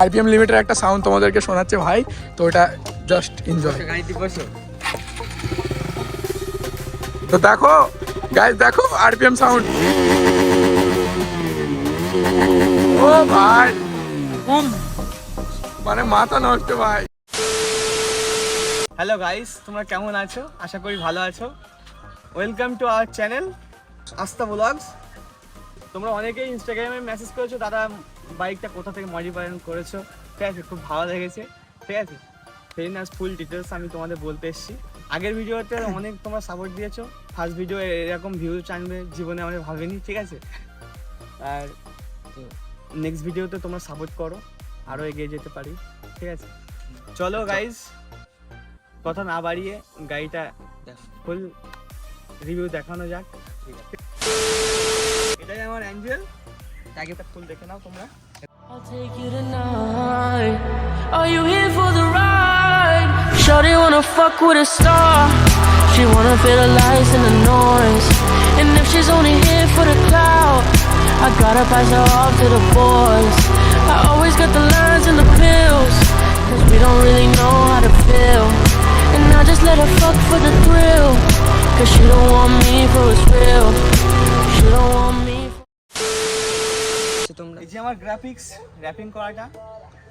RPM লিমিটের একটা sound তোমাদেরকে শোনাচ্ছে ভাই, তো এটা জাস্ট এনজয়। তো দেখো গাইস, দেখো আরপিএম সাউন্ড। ও ভাই বুম, মানে মাথা নষ্ট ভাই। হ্যালো গাইস, তোমরা কেমন আছো? আশা করি ভালো আছো। ওয়েলকাম টু আওয়ার চ্যানেল আস্থা ব্লগস। তোমরা অনেকেই ইনস্টাগ্রামে মেসেজ করেছো, দাদা বাইকটা কোথা থেকে মডিফাই করেছো, ঠিক আছে, খুব ভালো লেগেছে, ঠিক আছে। সেই জন্য ফুল ডিটেলস আমি তোমাদের বলতে এসেছি। আগের ভিডিওতে অনেক তোমরা সাপোর্ট দিয়েছো, ফার্স্ট ভিডিও এরকম ভিউজ আনবে জীবনে আমরা ভাবিনি, ঠিক আছে। আর নেক্সট ভিডিওতে তোমরা সাপোর্ট করো, আরও এগিয়ে যেতে পারি, ঠিক আছে। চলো গাইস, কথা না বাড়িয়ে গাড়িটা ফুল রিভিউ দেখানো যাক। এটাই আমার অ্যাঞ্জেল, আগে ফুল দেখে নাও তোমরা। I'll take you tonight. Are you here for the ride? Shawty wanna fuck with a star. She wanna feel the lights and the noise. And if she's only here for the clout, I gotta pass her off to the boys. I always got the lines and the pills, 'cause we don't really know how to feel. And I just let her fuck for the thrill, 'cause she don't want me for what's real. She don't want me. তোমরা এই যে আমার graphics wrapping করাটা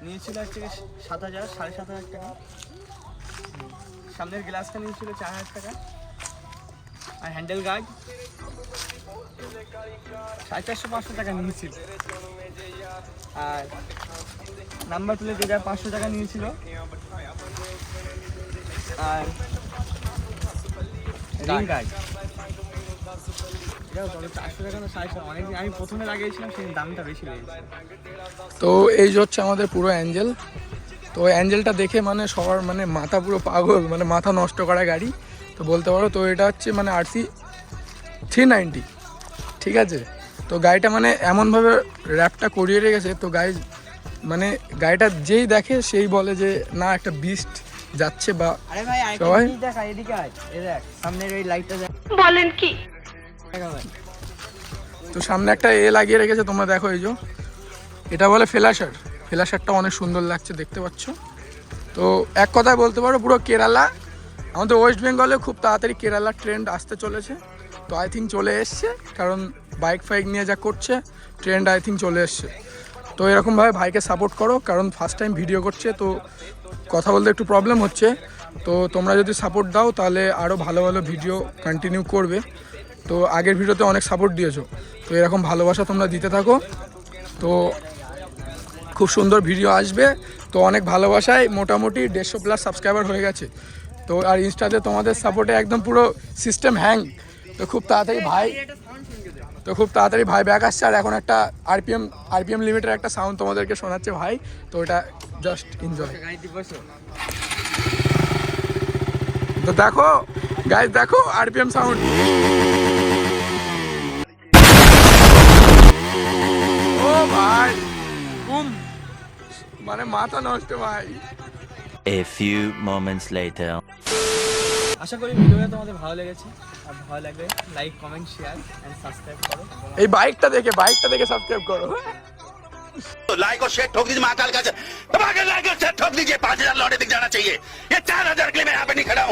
নিয়েছিল হচ্ছে 7,000 7,500 টাকা। সামনের গ্লাসটা নিয়েছিল 4,000 টাকা। আর হ্যান্ডেল গার্ড 450-500 টাকা নিয়েছিল। আর নাম্বার প্লেট 500 টাকা নিয়েছিল। আর রিং গার্ড আমি প্রথমে লাগিয়েছিলাম, সেই দামটা বেশি লেগেছে। তো এই যে হচ্ছে আমাদের পুরো অ্যাঞ্জেল। তো অ্যাঞ্জেলটা দেখে মানে সবার মানে মাথা পুরো পাগল, মানে মাথা নষ্ট করা গাড়ি তো বলতে পারো। তো এটা হচ্ছে মানে RC 390, ঠিক আছে। তো গাড়িটা মানে এমনভাবে র্যাপটা করিয়ে রেখেছে, তো গাড়ি মানে গাড়িটা যেই দেখে সেই বলে যে না একটা বিস্ট যাচ্ছে। বা আরে ভাই সবাই দেখা এদিকে আয়, এই দেখ সামনের এই লাইটটা দেখ। বলেন কি? তো সামনে একটা লাগিয়ে রেখেছে, তোমরা দেখো এই যে এটা বলে ফ্ল্যাশার। ফ্ল্যাশারটা অনেক সুন্দর লাগছে, দেখতে পাচ্ছ। তো এক কথায় বলতে পারো পুরো কেরালা, আমাদের ওয়েস্ট বেঙ্গলে খুব তাড়াতাড়ি কেরালার ট্রেন্ড আসতে চলেছে। তো আই থিঙ্ক চলে এসছে, কারণ বাইক ফাইক নিয়ে যা করছে ট্রেন্ড আই থিঙ্ক চলে এসছে। তো এরকমভাবে ভাইকে সাপোর্ট করো, কারণ ফার্স্ট টাইম ভিডিও করছে, তো কথা বলতে একটু প্রবলেম হচ্ছে। তো তোমরা যদি সাপোর্ট দাও তাহলে আরও ভালো ভালো ভিডিও কন্টিনিউ করবে। তো আগের ভিডিওতে অনেক সাপোর্ট দিয়েছো, তো এরকম ভালোবাসা তোমরা দিতে থাকো। তো খুব সুন্দর ভিডিও আসবে। তো অনেক ভালোবাসায় মোটামুটি 150+ সাবস্ক্রাইবার হয়ে গেছে। তো আর ইনস্টাতে তোমাদের সাপোর্টে একদম পুরো সিস্টেম হ্যাং। তো খুব তাড়াতাড়ি ভাই ব্যাক আসছে। আর এখন একটা আরপিএম লিমিটের একটা সাউন্ড তোমাদেরকে শোনাচ্ছে ভাই, তো এটা জাস্ট এনজয়। তো দেখো গাইস, দেখো আরপিএম সাউন্ড। ও ভাই বুম, মানে মাথা নষ্ট ভাই। A few moments later. আশা করি ভিডিওটা তোমাদের ভালো লেগেছে। আর ভালো লাগলে like, comment, share and subscribe করো। এই বাইকটা দেখে সাবস্ক্রাইব করো। तो लाइक और शेयर ठोक दीजिए महाकाल का। दबा के लाइक और शेयर ठोक दीजिए। 5,000 लौटे दिख जाना चाहिए। ये 4,000 के लिए मैं यहाँ पे नहीं खड़ा हूँ।